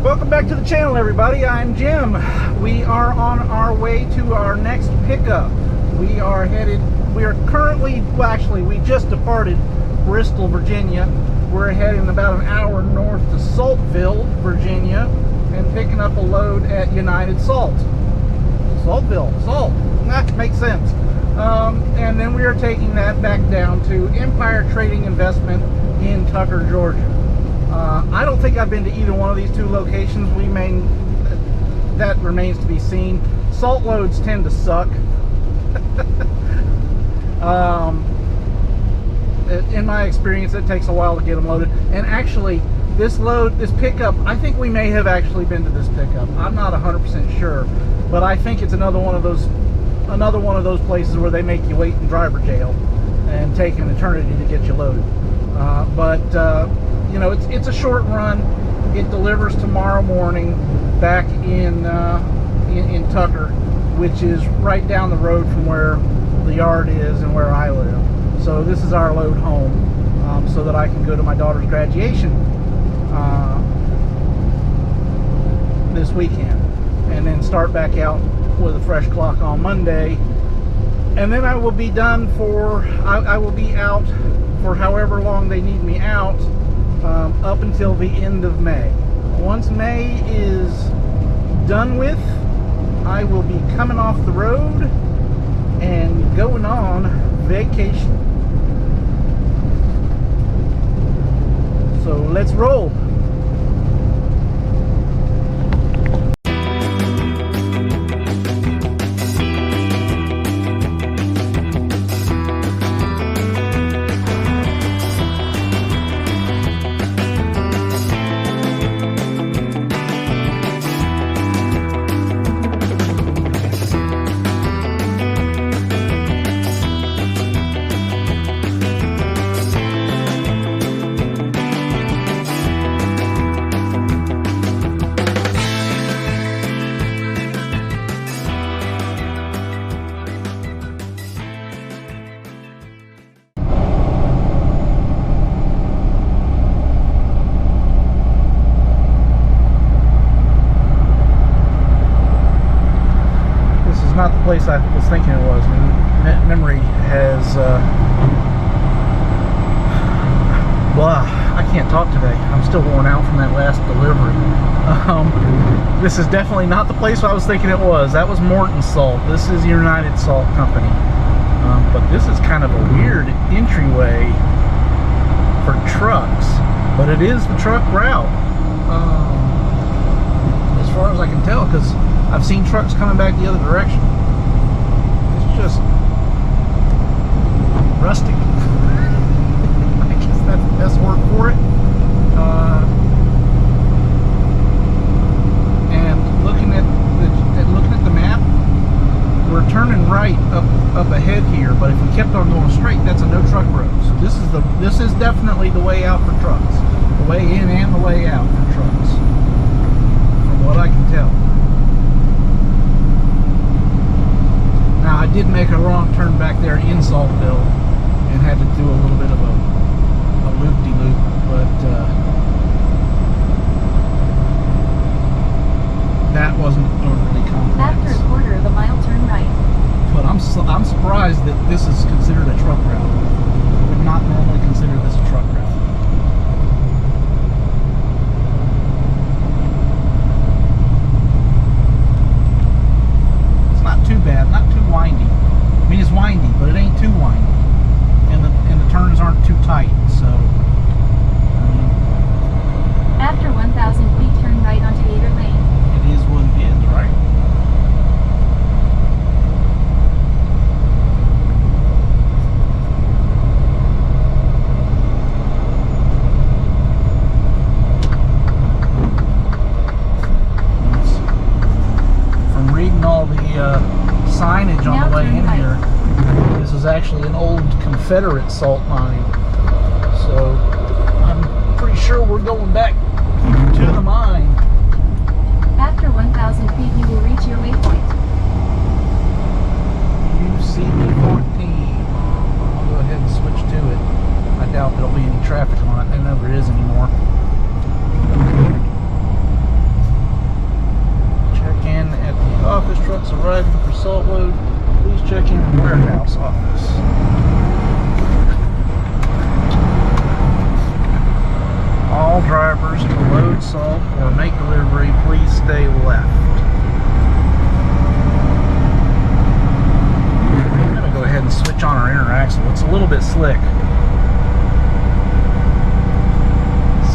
Welcome back to the channel, everybody. I'm Jim. We are on our way to our next pickup. We are currently, well, actually, we just departed Bristol, Virginia. We're heading about an hour north to Saltville, Virginia, and picking up a load at United Salt. Saltville, salt. That makes sense. And then we are taking that back down to Empire Trading Investment in Tucker, Georgia. I don't think I've been to either one of these two locations. That remains to be seen. Salt loads tend to suck. In my experience, it takes a while to get them loaded. And actually, this pickup, I think we may have actually been to this pickup. I'm not 100% sure, but I think it's another one of those places where they make you wait in driver jail and take an eternity to get you loaded. You know, it's a short run. It delivers tomorrow morning back in Tucker, which is right down the road from where the yard is and where I live. So this is our load home, so that I can go to my daughter's graduation this weekend, and then start back out with a fresh clock on Monday. And then I will be done I will be out for however long they need me out, up until the end of May. Once May is done with, I will be coming off the road and going on vacation. So let's roll. Not the place I was thinking it was. Memory has I can't talk today. I'm still worn out from that last delivery. This is definitely not the place I was thinking it was. That was Morton Salt. This is United Salt Company. But this is kind of a weird entryway for trucks, but it is the truck route, as far as I can tell, because I've seen trucks coming back the other direction. It's just rustic. I guess that's the best word for it. And looking at the map, we're turning right up ahead here. But if we kept on going straight, that's a no truck road. So this is definitely the way out for trucks, the way in and the way out for trucks, from what I can tell. Now, I did make a wrong turn back there in Saltville and had to do a little bit of a loop-de-loop, but that wasn't overly complex. After a quarter of a mile, turn right. But I'm surprised that this is considered a truck route. I would not normally consider this a truck route. Too bad, not too windy. I mean, it's windy, but it ain't too windy, and the turns aren't too tight. So, I mean, after 1,000 feet, turn right onto Gator Lane. It is what it is, right? From reading all the signage on the way in here, this is actually an old Confederate salt mine, so I'm pretty sure we're going back to the mine. After 1,000 feet, you will reach your waypoint. UCB 14. I'll go ahead and switch to it. I doubt there'll be any traffic on it. There never is anymore. all drivers to load salt or make delivery, please stay left. I'm going to go ahead and switch on our inner axle. It's a little bit slick.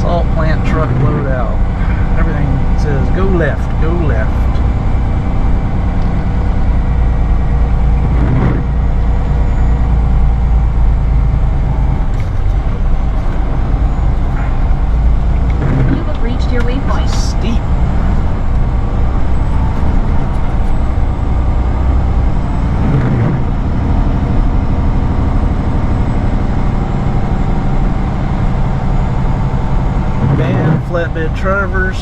Salt plant truck load out. Everything says go left, go left. You have reached your waypoint. Steep. Van flatbed drivers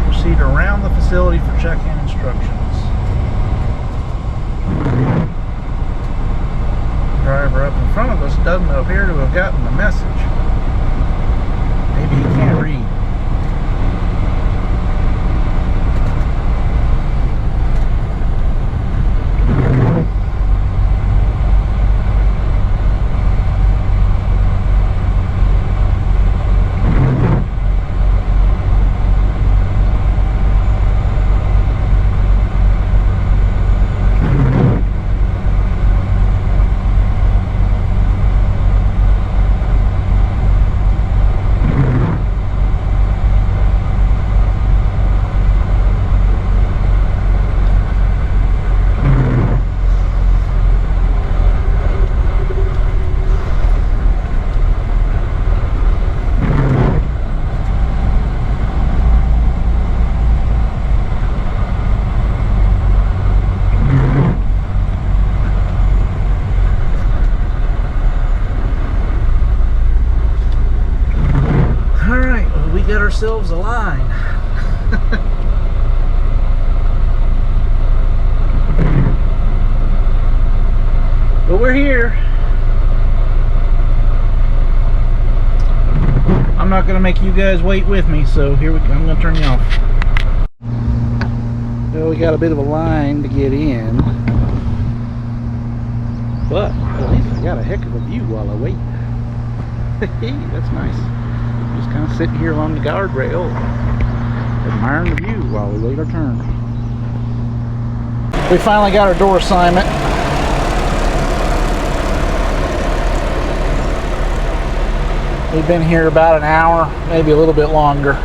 proceed around the facility for check-in instructions. Driver up in front of us doesn't appear to have gotten the message. Maybe he can't read. Get ourselves a line. But we're here. I'm not going to make you guys wait with me, so here we go. I'm going to turn you off. Well, we got a bit of a line to get in, but at least I got a heck of a view while I wait. That's nice. Just kind of sitting here along the guardrail, admiring the view while we wait our turn. We finally got our door assignment. We've been here about an hour, maybe a little bit longer.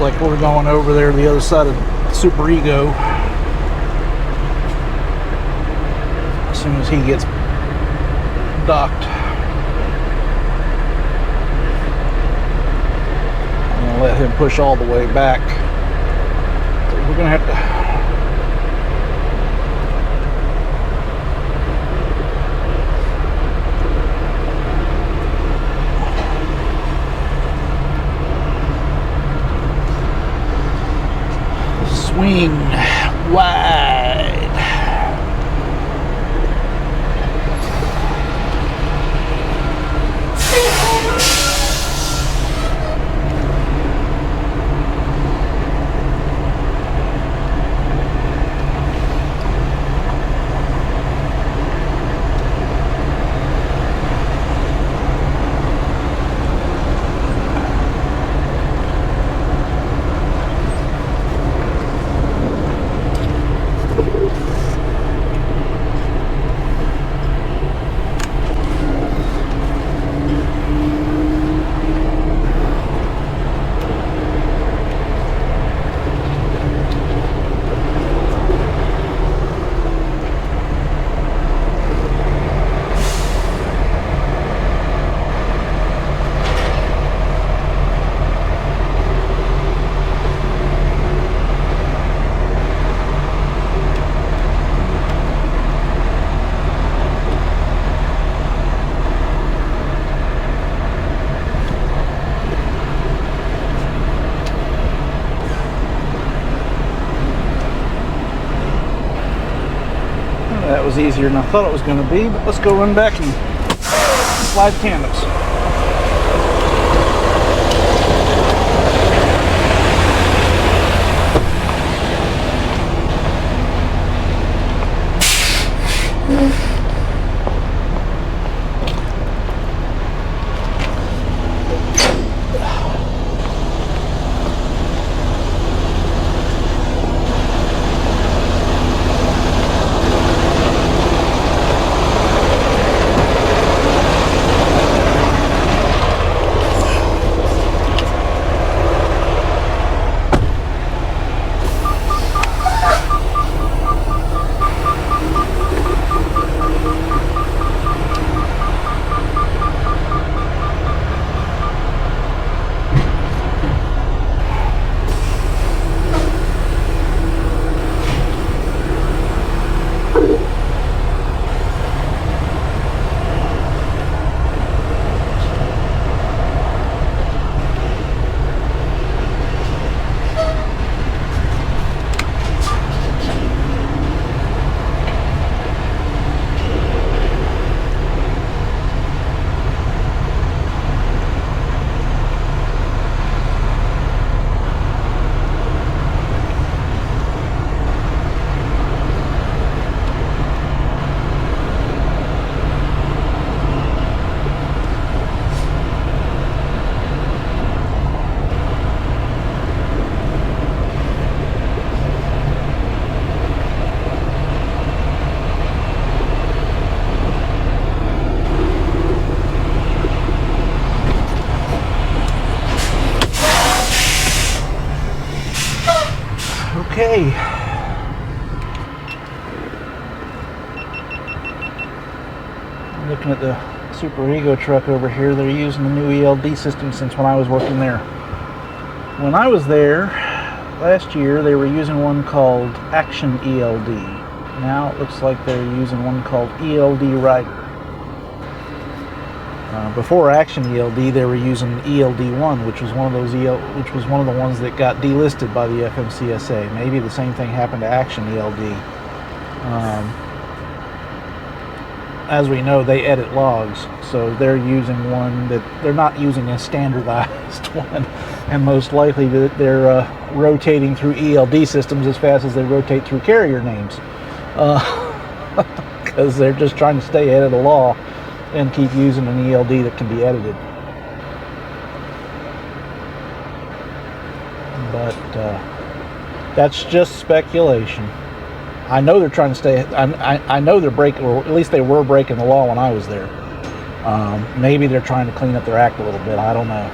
Like we're going over there to the other side of Super Ego as soon as he gets docked. I'm gonna let him push all the way back. We're gonna have to swing wide. easier than I thought it was going to be, but let's go run back and slide tandems. Okay. I'm looking at the Super Ego truck over here. They're using the new ELD system since when I was working there. When I was there last year, they were using one called Action ELD. Now it looks like they're using one called ELD Rider. Before Action ELD, they were using ELD1, which was one of the ones that got delisted by the FMCSA. Maybe the same thing happened to Action ELD. As we know, they edit logs, so they're using one that they're not using a standardized one, and most likely they're rotating through ELD systems as fast as they rotate through carrier names, because they're just trying to stay ahead of the law and keep using an ELD that can be edited. But that's just speculation. I know they're trying to stay. I know they're breaking, or at least they were breaking the law when I was there. Maybe they're trying to clean up their act a little bit. I don't know.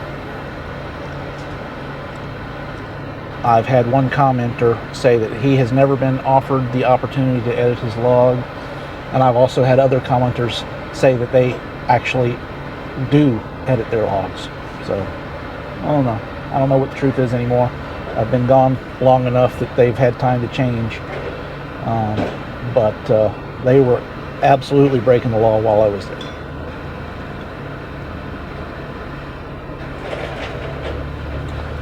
I've had one commenter say that he has never been offered the opportunity to edit his log, and I've also had other commenters say that they actually do edit their logs. So I don't know. I don't know what the truth is anymore. I've been gone long enough that they've had time to change. But they were absolutely breaking the law while I was there.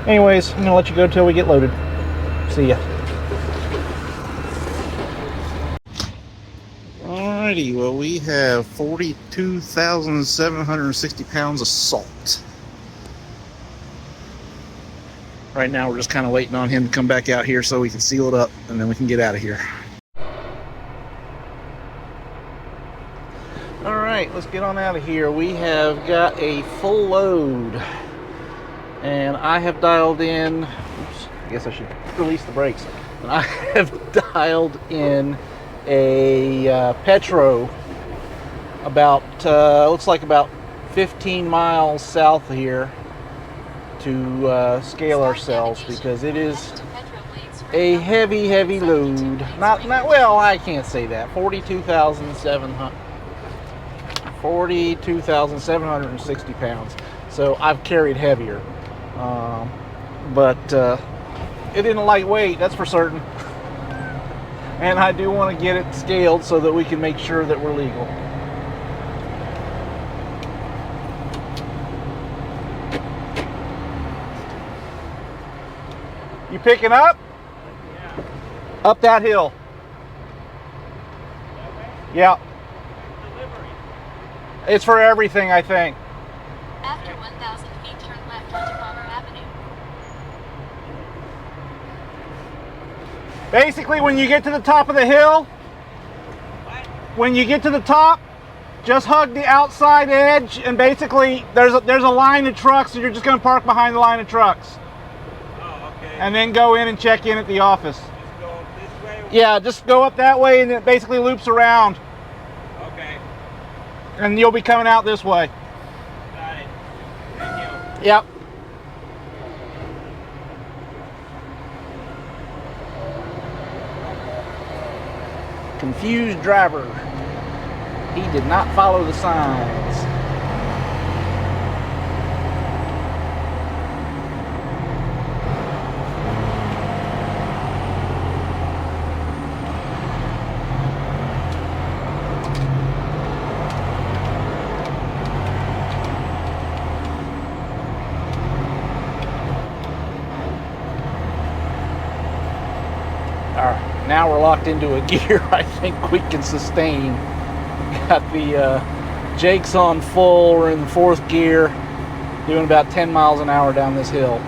Anyways, I'm going to let you go till we get loaded. See ya. Alrighty, well, we have 42,760 pounds of salt. Right now we're just kind of waiting on him to come back out here so we can seal it up, and then we can get out of here. Alright, let's get on out of here. We have got a full load, and I have dialed in, oops, I guess I should release the brakes. And I have dialed in a Petro about, looks like about 15 miles south of here to scale ourselves, because it is a heavy load. Not well, I can't say that. 42,760 pounds. So I've carried heavier, but it isn't lightweight, that's for certain. And I do want to get it scaled so that we can make sure that we're legal. You picking up? Yeah. Up that hill. Yeah. Delivery. It's for everything, I think. After 1,000 feet, turn left onto Palmer Avenue. Basically, when you get to the top of the hill, when you get to the top, just hug the outside edge, and basically there's a line of trucks, and you're just going to park behind the line of trucks. Oh, okay. And then go in and check in at the office. Just go this way? Yeah, just go up that way, and it basically loops around. Okay. And you'll be coming out this way. Got it. Thank you. Yep. Confused driver. He did not follow the signs. Now we're locked into a gear I think we can sustain. Got the Jake's on full. We're in the 4th gear, doing about 10 miles an hour down this hill.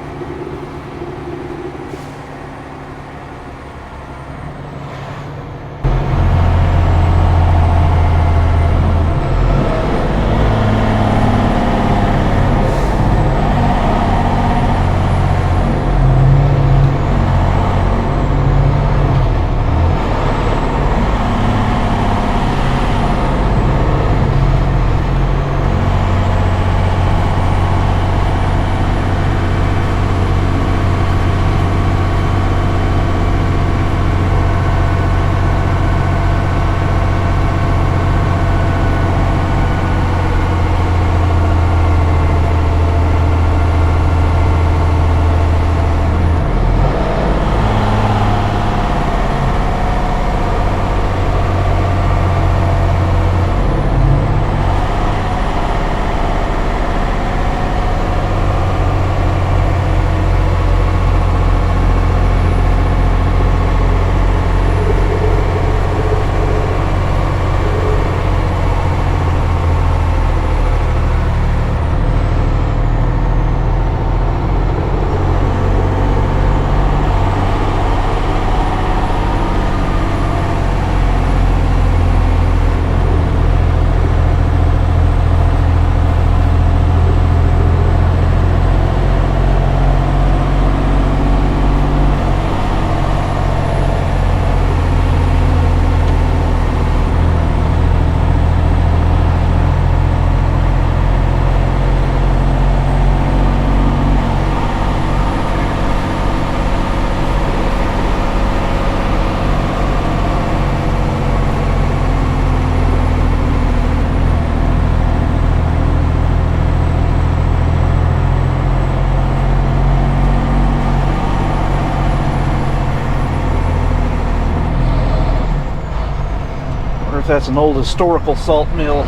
That's an old historical salt mill.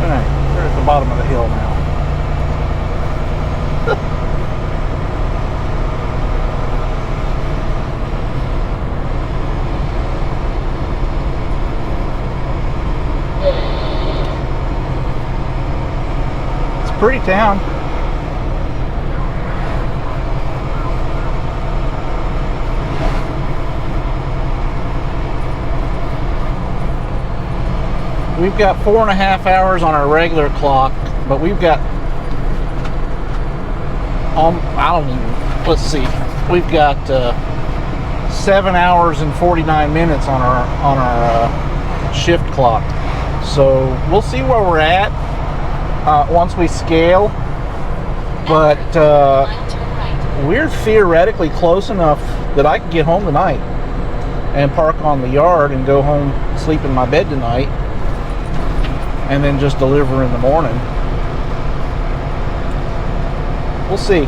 Alright, we're at the bottom of the hill now. It's a pretty town. We've got 4.5 hours on our regular clock, but we've got, I don't even, let's see, we've got 7 hours and 49 minutes on our shift clock. So we'll see where we're at once we scale, but we're theoretically close enough that I can get home tonight and park on the yard and go home, sleep in my bed tonight, and then just deliver in the morning. We'll see.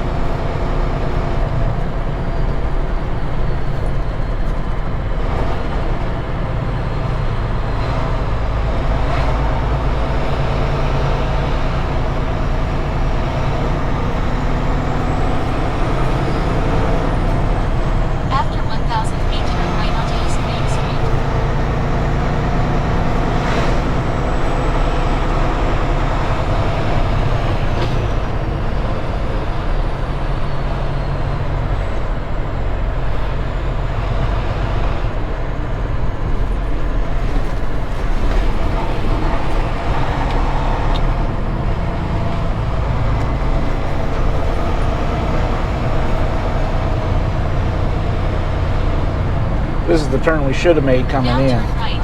is the turn we should have made coming Now in. turn right.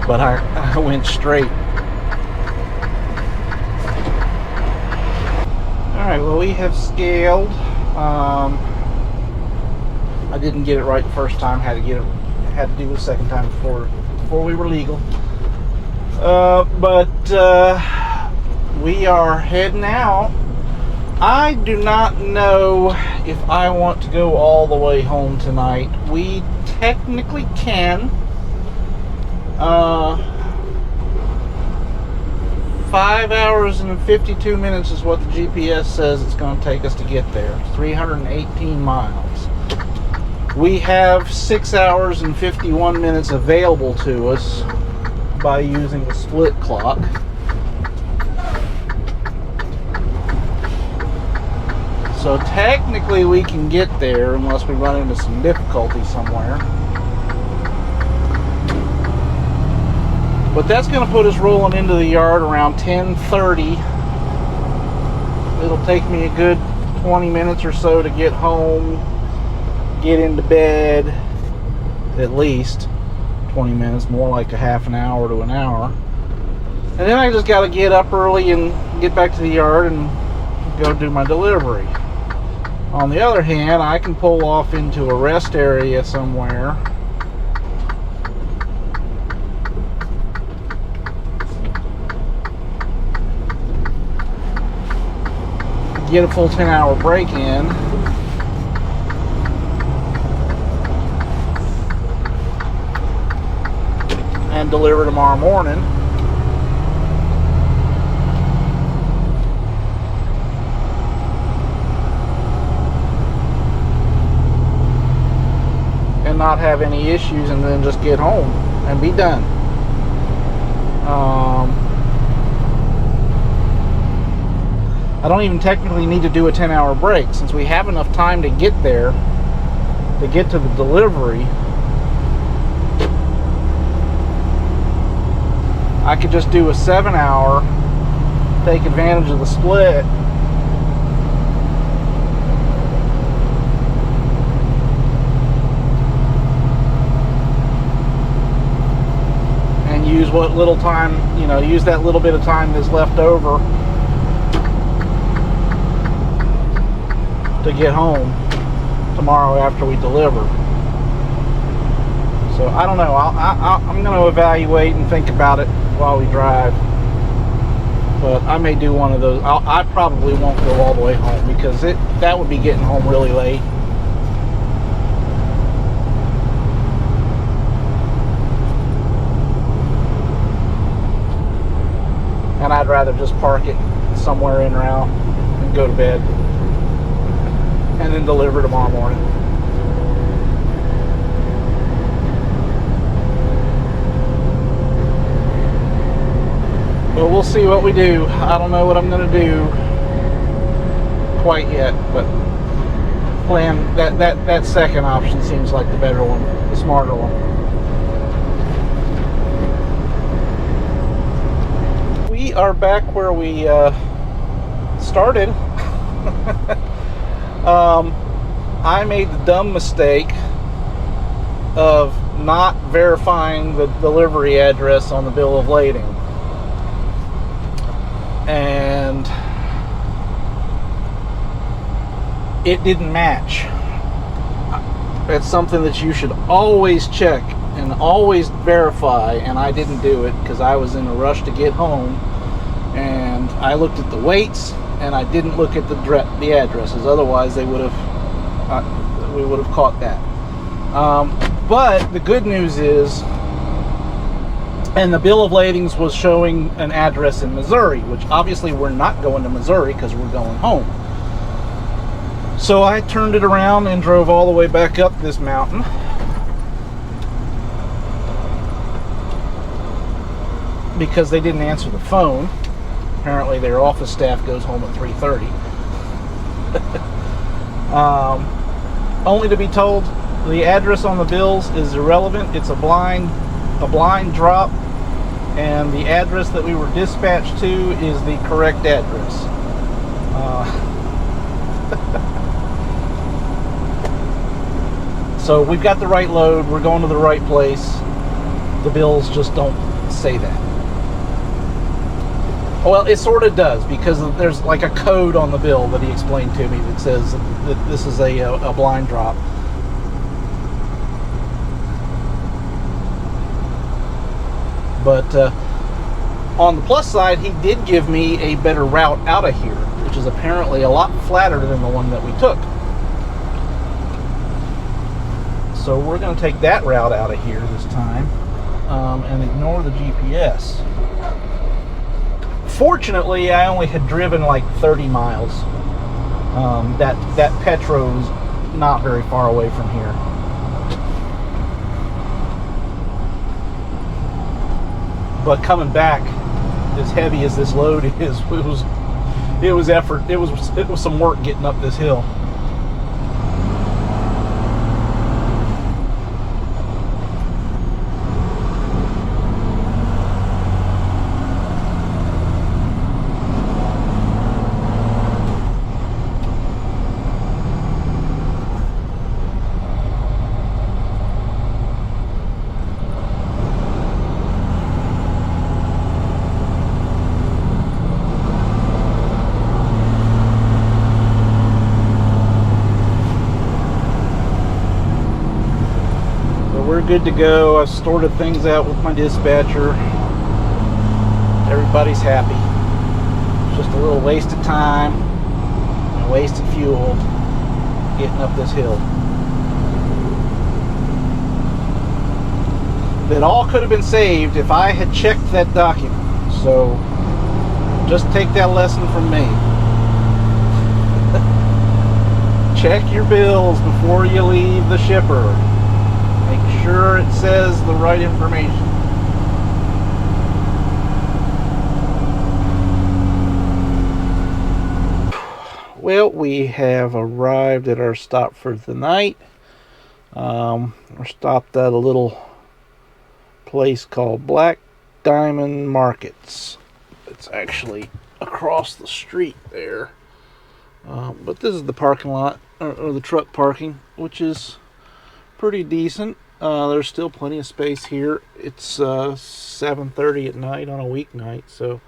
But I went straight. Alright, well, we have scaled. I didn't get it right the first time. Had to do it the second time before we were legal. But we are heading out. I do not know if I want to go all the way home tonight. We technically can. 5 hours and 52 minutes is what the GPS says it's going to take us to get there. 318 miles. We have 6 hours and 51 minutes available to us by using the split clock. So technically we can get there unless we run into some difficulty somewhere. But that's going to put us rolling into the yard around 10:30. It'll take me a good 20 minutes or so to get home, get into bed, at least 20 minutes, more like a half an hour to an hour. And then I just got to get up early and get back to the yard and go do my delivery. On the other hand, I can pull off into a rest area somewhere. Get a full 10-hour break in. And deliver tomorrow morning. And not have any issues, and then just get home and be done. I don't even technically need to do a 10-hour break since we have enough time to get there, to get to the delivery. I could just do a 7-hour, take advantage of the split, and use what little time, use that little bit of time that's left over to get home tomorrow after we deliver. So I don't know. I'm going to evaluate and think about it while we drive. But I may do one of those. I probably won't go all the way home because that would be getting home really late. And I'd rather just park it somewhere in route and go to bed. And then deliver tomorrow morning. But we'll see what we do. I don't know what I'm going to do quite yet, but plan that second option seems like the better one, the smarter one. We are back where we started. I made the dumb mistake of not verifying the delivery address on the bill of lading. And it didn't match. It's something that you should always check and always verify, and I didn't do it because I was in a rush to get home, and I looked at the weights and I didn't look at the addresses. Otherwise we would have caught that. But the good news is, and the bill of ladings was showing an address in Missouri, which obviously we're not going to Missouri because we're going home. So I turned it around and drove all the way back up this mountain. Because they didn't answer the phone. Apparently their office staff goes home at 3:30. Only to be told the address on the bills is irrelevant. It's a blind drop, and the address that we were dispatched to is the correct address. So we've got the right load, we're going to the right place. The bills just don't say that. Well, it sort of does, because there's like a code on the bill that he explained to me that says that this is a blind drop. But on the plus side, he did give me a better route out of here, which is apparently a lot flatter than the one that we took. So we're going to take that route out of here this time, and ignore the GPS. Fortunately, I only had driven like 30 miles. That Petro's not very far away from here. But coming back, as heavy as this load is, it was effort. It was some work getting up this hill. We're good to go. I've sorted things out with my dispatcher. Everybody's happy. It's just a little waste of time and wasted fuel getting up this hill. That all could have been saved if I had checked that document. So just take that lesson from me. Check your bills before you leave the shipper. Make sure it says the right information. Well, we have arrived at our stop for the night. We're stopped at a little place called Black Diamond Markets. It's actually across the street there. But this is the parking lot, or the truck parking, which is pretty decent. There's still plenty of space here. It's 7:30 at night on a weeknight, so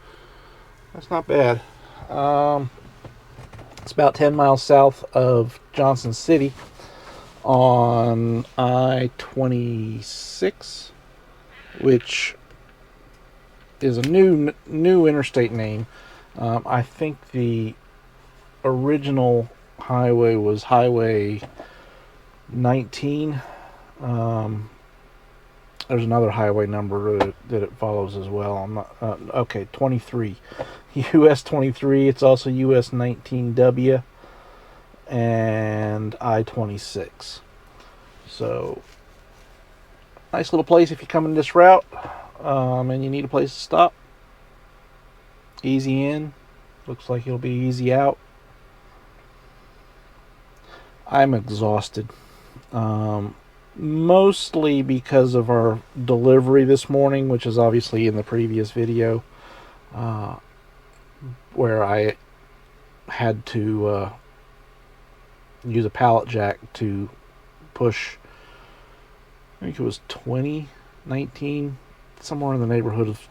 that's not bad. It's about 10 miles south of Johnson City on I-26, which is a new interstate name. I think the original highway was Highway 19. There's another highway number that it follows as well. I'm not okay. 23, US 23. It's also US 19W and I-26. So nice little place if you come in this route, and you need a place to stop. Easy in. Looks like it'll be easy out. I'm exhausted. Mostly because of our delivery this morning, which is obviously in the previous video, where I had to use a pallet jack to push, I think it was 20, 19, somewhere in the neighborhood of,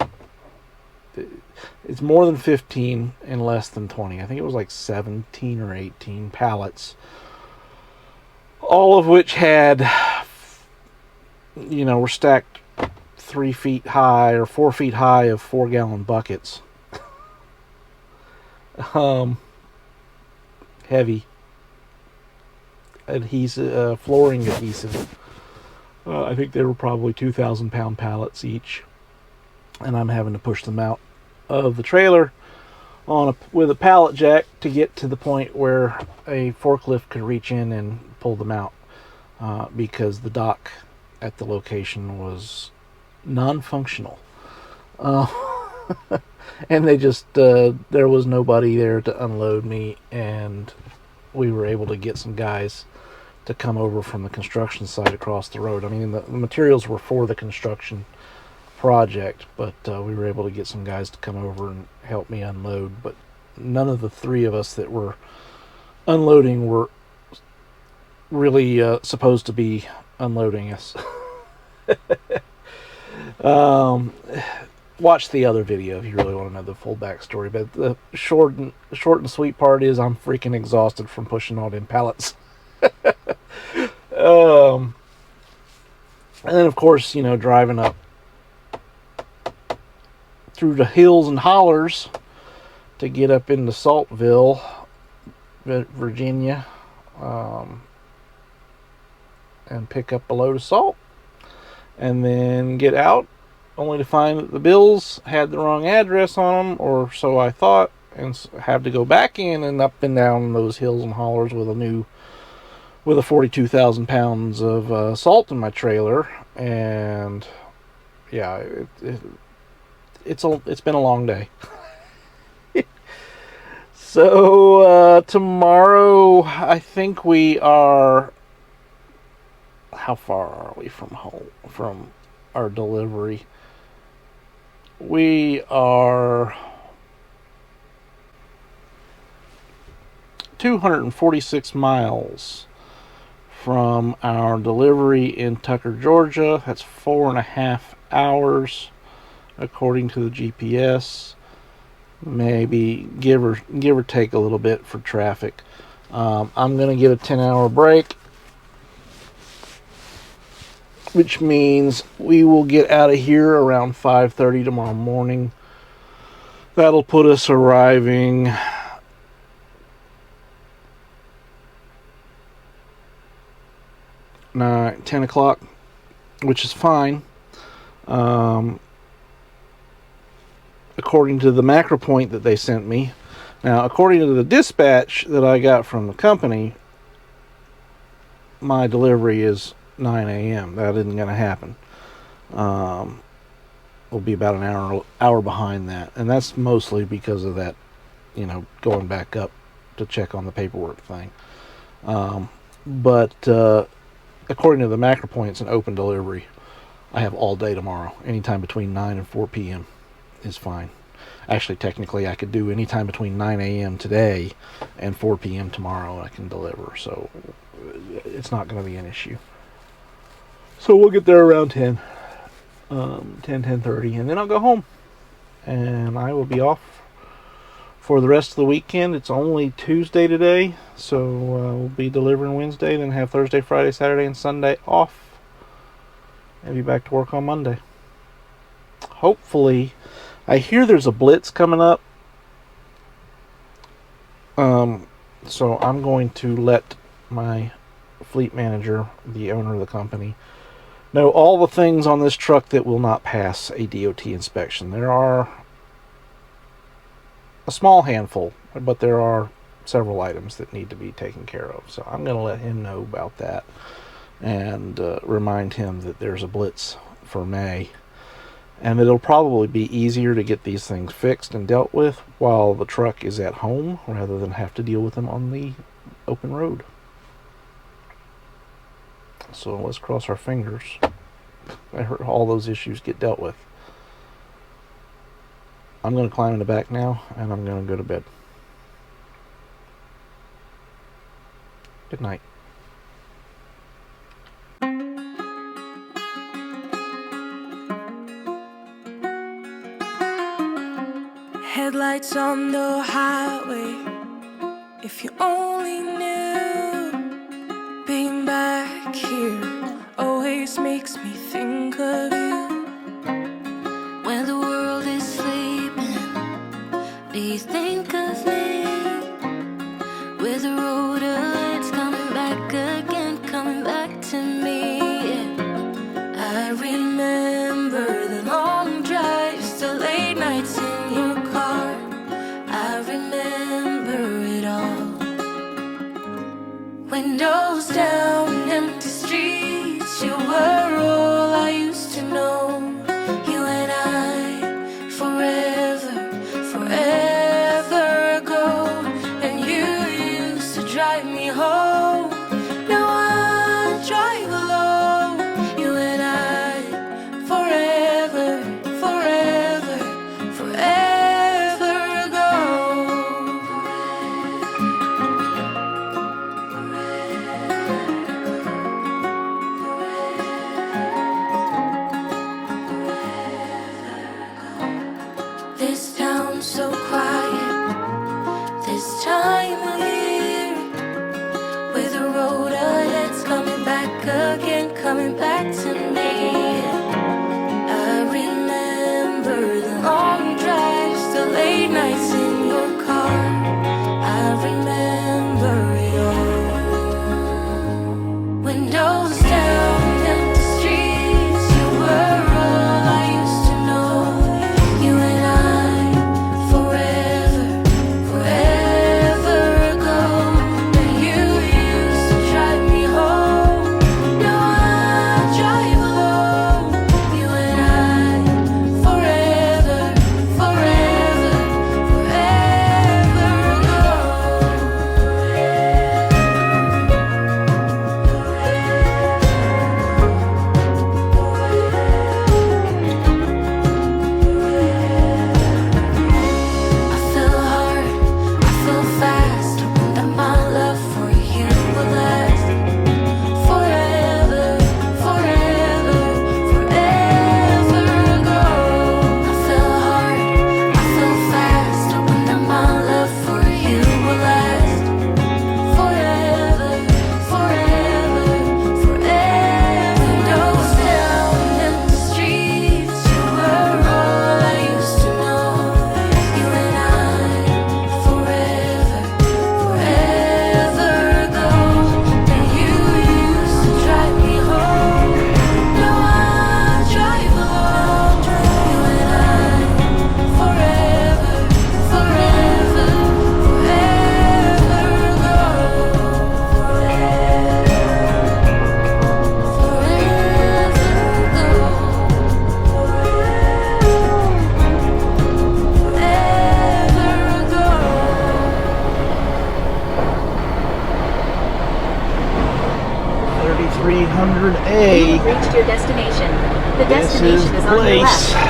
it's more than 15 and less than 20. I think it was like 17 or 18 pallets, all of which had, were stacked 3 feet high or 4 feet high of 4-gallon buckets. Heavy adhesive, flooring adhesive. I think they were probably 2,000-pound pallets each, and I'm having to push them out of the trailer with a pallet jack to get to the point where a forklift could reach in and pull them out, because the dock at the location was non-functional, and they just there was nobody there to unload me, and we were able to get some guys to come over from the construction site across the road. I mean, the materials were for the construction project, but we were able to get some guys to come over and help me unload. But none of the three of us that were unloading were really supposed to be unloading us. um, watch the other video if you really want to know the full backstory. But the short and sweet part is I'm freaking exhausted from pushing all them pallets. And then of course, you know, driving up through the hills and hollers to get up into Saltville, Virginia, and pick up a load of salt, and then get out, only to find that the bills had the wrong address on them, or so I thought, and have to go back in and up and down those hills and hollers with a 42,000 pounds of salt in my trailer. And yeah, it's been a long day. So tomorrow, I think we are. How far are we from home, from our delivery? We are 246 miles from our delivery in Tucker, Georgia. That's 4.5 hours according to the GPS. Maybe give or take a little bit for traffic. I'm going to get a 10-hour break, which means we will get out of here around 5:30 tomorrow morning. That'll put us arriving at 10 o'clock, which is fine. According to the macro point that they sent me. Now, according to the dispatch that I got from the company, my delivery is 9 a.m. That isn't going to happen. We'll be about an hour behind that, and that's mostly because of that, you know, going back up to check on the paperwork thing. But according to the macro point, it's an open delivery. I have all day tomorrow. Anytime between 9 and 4 p.m. is fine. Actually, technically, I could do anytime between 9 a.m. today and 4 p.m. tomorrow. I can deliver, so it's not going to be an issue. So we'll get there around 10:30, and then I'll go home, and I will be off for the rest of the weekend. It's only Tuesday today, so we'll be delivering Wednesday, then have Thursday, Friday, Saturday, and Sunday off, and be back to work on Monday. Hopefully, I hear there's a blitz coming up, so I'm going to let my fleet manager, the owner of the company, know all the things on this truck that will not pass a DOT inspection. There are a small handful, but there are several items that need to be taken care of. So I'm going to let him know about that and remind him that there's a blitz for May. And it'll probably be easier to get these things fixed and dealt with while the truck is at home rather than have to deal with them on the open road. So let's cross our fingers. I heard all those issues get dealt with. I'm going to climb in the back now, and I'm going to go to bed. Good night. Headlights on the highway. If you only knew, being back here always makes me think of you. When the world is sleeping, do you think of me? With the road lights coming back again, coming back to me. I remember the long drives, the late nights in your car. I remember it all. Windows down, empty streets. You were all I used to know. You and I This town's so quiet this time of year, with the road ahead's coming back again, coming back to me. I remember the long drives, the late nights in your car. I remember it all. Windows down, empty streets, you were all I used to know. You and I, forever, forever ago. Then you used to drive me home. Now I drive alone. You and I, forever, forever, forever ago. 300A. You have reached your destination. The This is destination the is on your place. left.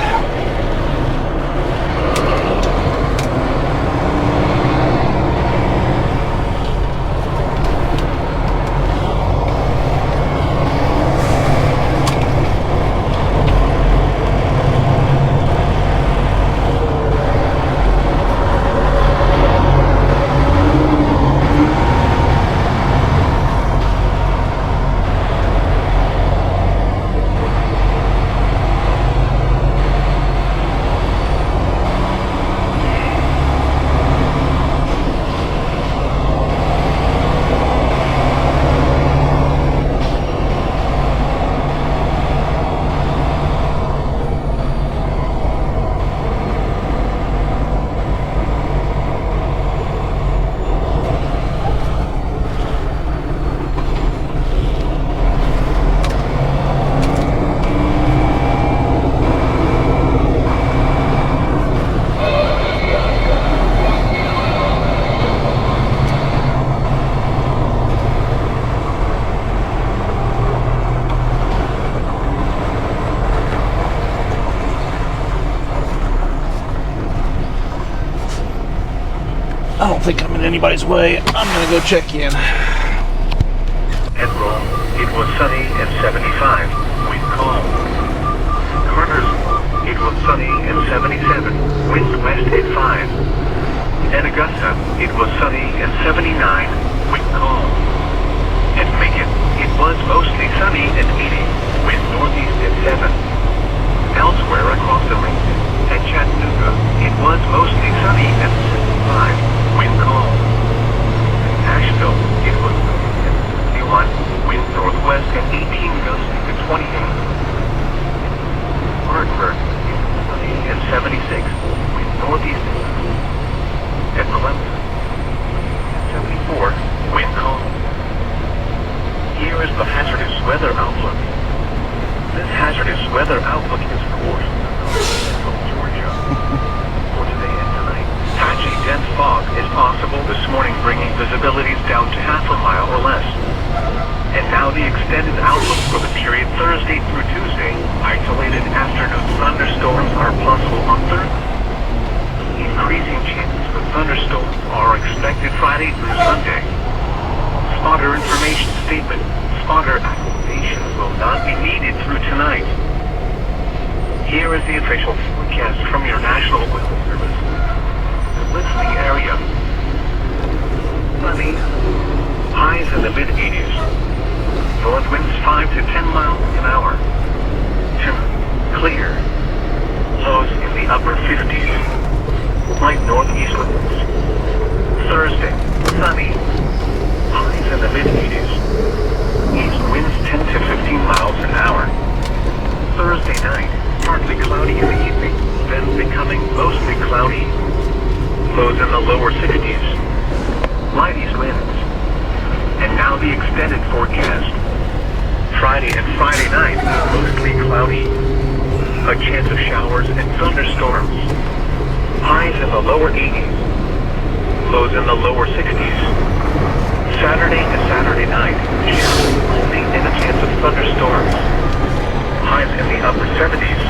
I don't think I'm in anybody's way. I'm gonna go check in. At Rome, it was sunny and 75, wind calm. Cartersville, it was sunny and 77, wind west at 5. At Augusta, it was sunny and 79, wind calm. At Macon, it was mostly sunny and 80, wind northeast at 7. Elsewhere across the region, at Chattanooga, it was mostly sunny and 65, wind calm. Asheville, it was sunny and 61, wind northwest at 18 gusting to 28. Hartford, it was sunny and 76, wind northeast at 11. At Clemson, 74, wind calm. Here is the hazardous weather outlook. This hazardous weather outlook is for Central Georgia. For today and tonight, patchy dense fog is possible this morning, bringing visibilities down to half a mile or less. And now the extended outlook for the period Thursday through Tuesday. Isolated afternoon thunderstorms are possible on Thursday. Increasing chances for thunderstorms are expected Friday through Sunday. Spotter information statement. Spotter activation will not be needed through tonight. Here is the official forecast from your National Weather Service. Listening area. Sunny. Highs in the mid-80s. North winds 5 to 10 miles an hour. Clear. Lows in the upper 50s. Light northeast winds. Thursday. Sunny. Highs in the mid-80s. East winds 10 to 15 miles an hour. Thursday night. Partly cloudy in the evening, then becoming mostly cloudy. Lows in the lower 60s. Light east winds. And now the extended forecast. Friday and Friday night, mostly cloudy. A chance of showers and thunderstorms. Highs in the lower 80s. Lows in the lower 60s. Saturday and Saturday night, showers only and a chance of thunderstorms. Highs in the upper 70s.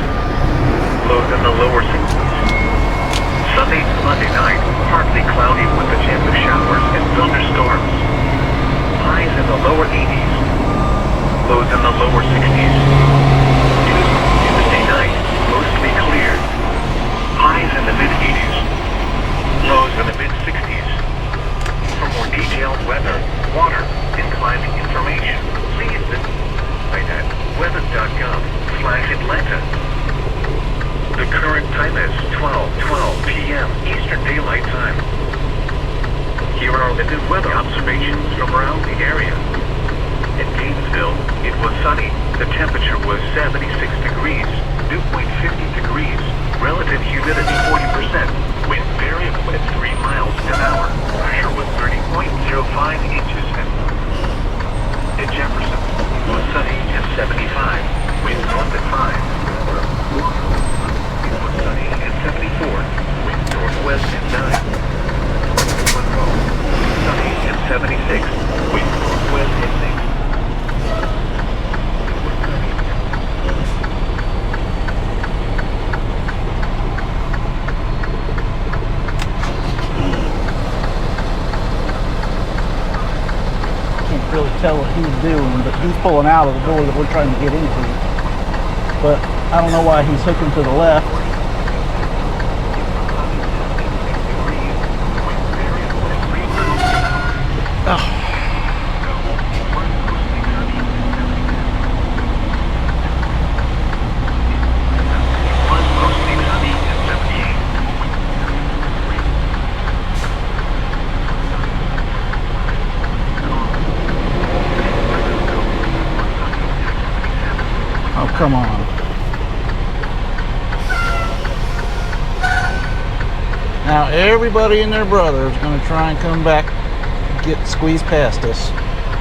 Lows in the lower 60s. Sunday to Monday night, partly cloudy with a chance of showers and thunderstorms. Highs in the lower 80s. Lows in the lower 60s. Tuesday night, mostly clear. Highs in the mid-80s. Lows in the mid-60s. For more detailed weather, water, and climate information, please visit weather.gov/Atlanta. The current time is 12:12 p.m. Eastern Daylight Time. Here are the new weather observations from around the area. In Gainesville, it was sunny. The temperature was 76 degrees. Dew point 50 degrees. Relative humidity 40%. Wind variable at 3 miles an hour. Pressure was 30.05 inches. In Jefferson, it was sunny at 75. Wind north at 5. It was sunny at 74. Wind northwest at 9. Monroe, sunny at 76. Wind northwest at 6. Really tell what he's doing, but he's pulling out of the door that we're trying to get into. But I don't know why he's hooking to the left. Oh. Come on. Now everybody and their brother is going to try and come back, squeeze past us.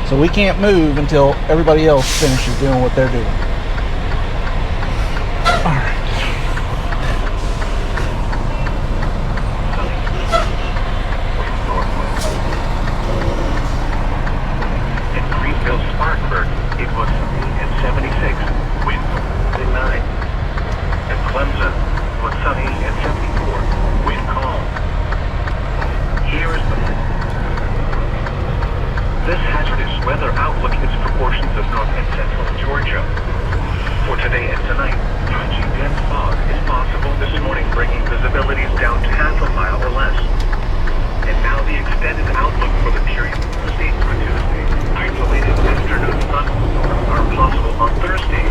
So we can't move until everybody else finishes doing what they're doing. All right. In Greenville, Spartanburg, it was sunny at 76. Wind at 9. In Clemson, it was sunny at 74. Wind calm. Here is this hazardous weather outlook is for portions of north and central Georgia. For today and tonight, patchy dense fog is possible this morning, bringing visibilities down to half a mile or less. And now the extended outlook for the period Thursday through Tuesday. Isolated afternoon thunderstorms are possible on Thursday.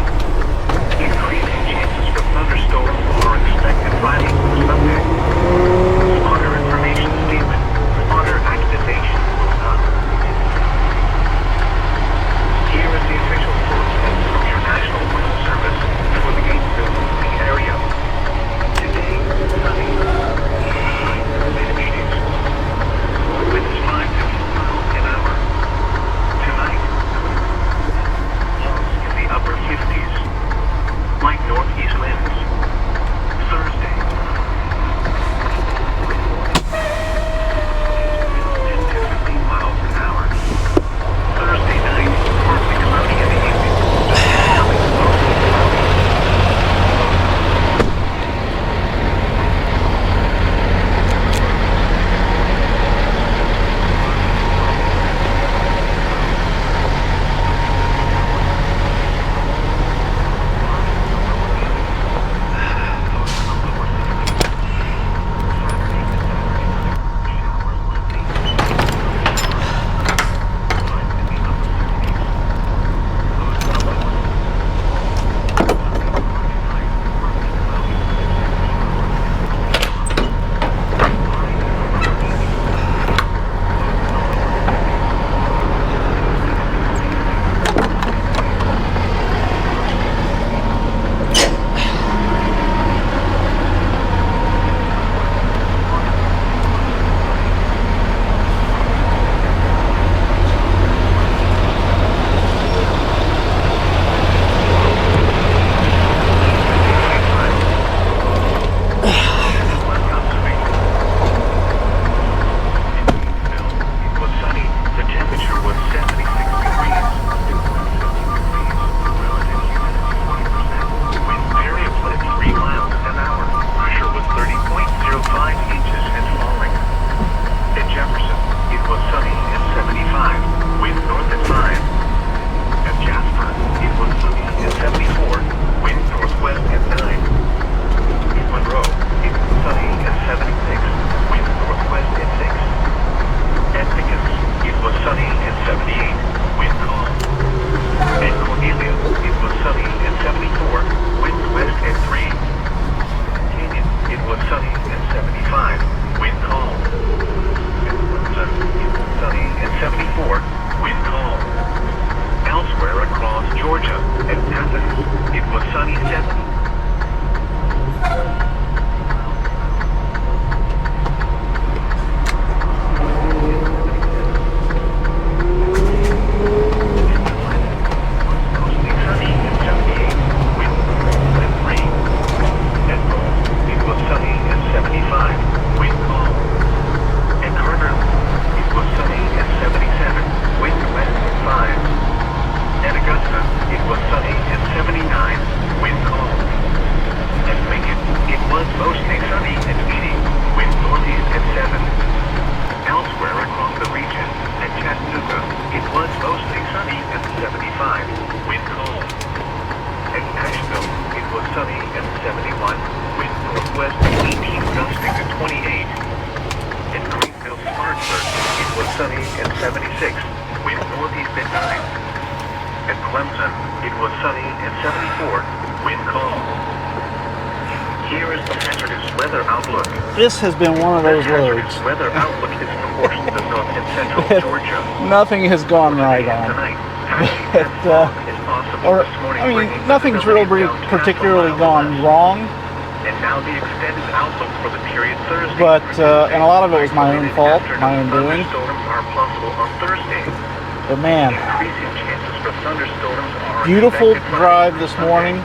Increasing chances for thunderstorms are expected Friday through Sunday. Spawner information statement. Spawner activation will not. Here is the official forecast from your National Weather Service for the Gainesville area. sunny and 75. Wind calm. At Clemson, it was sunny and 74. Wind calm. Elsewhere across Georgia, at Athens, it was sunny 70. Mostly sunny and 78. Wind and rain. At Rome, it was sunny and 75. Wind calm. At Carter, it was sunny and 77. Wind west 5. At Augusta, it was sunny and 79. Wind calm. At Lincoln, it was mostly sunny and 80. Wind northeast at 7. Elsewhere across the region, at Chattanooga, it was mostly sunny and 75. Wind calm. At Nashville, it was sunny and 71. Wind northwest 18 gusting to 28. In Greenville, Spartanburg, it was sunny and 76. Wind northeast at 9. At Clemson, it was sunny and 74. Wind calm. Here is the hazardous weather outlook. This has been one of The those hazardous loads. weather outlook is in force to north and central Georgia. Nothing has gone right Today and on. tonight, patchy and fog is possible Or, this morning, I bringing mean, nothing's visibility really down to particularly half a mile gone less. wrong, And now the extended outlook for the period Thursday. but, through and a lot of it was my own Tuesday. fault, Afternoon my own doing. Thunderstorms are possible on Thursday. but man, Increasing chances for thunderstorms are beautiful expected Friday drive through this Sunday. morning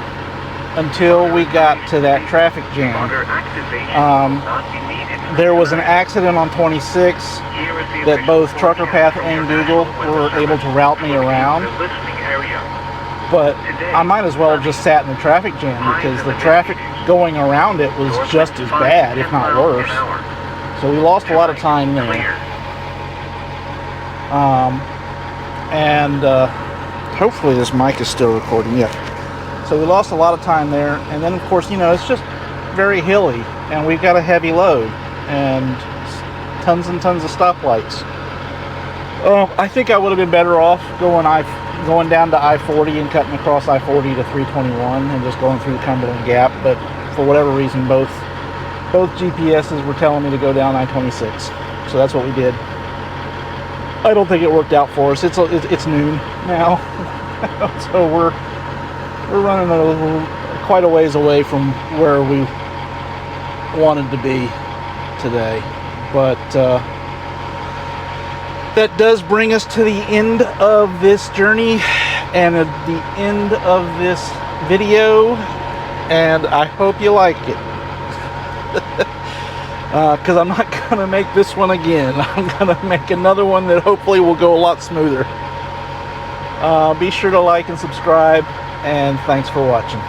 until we got to that traffic jam. Water activation Um, will not be needed for There was an tonight. accident on 26 Here is the that official both Trucker forecast Path from and your Google National were Weather able to Service route me for around, the listening area. but I might as well have just sat in the traffic jam because the traffic going around it was just as bad, if not worse. So we lost a lot of time there. Clear. And hopefully this mic is still recording. Yeah. So we lost a lot of time there, and then of course, you know, it's just very hilly, and we've got a heavy load and tons and tons of stoplights. I think I would have been better off going down to I-40 and cutting across I-40 to 321 and just going through the Cumberland Gap, but for whatever reason, both GPSs were telling me to go down I-26, so that's what we did. I don't think it worked out for us. It's noon now, so we're running quite a ways away from where we wanted to be today. But that does bring us to the end of this journey and at the end of this video, and I hope you like it. Because I'm not going to make this one again. I'm going to make another one that hopefully will go a lot smoother. Be sure to like and subscribe, and thanks for watching.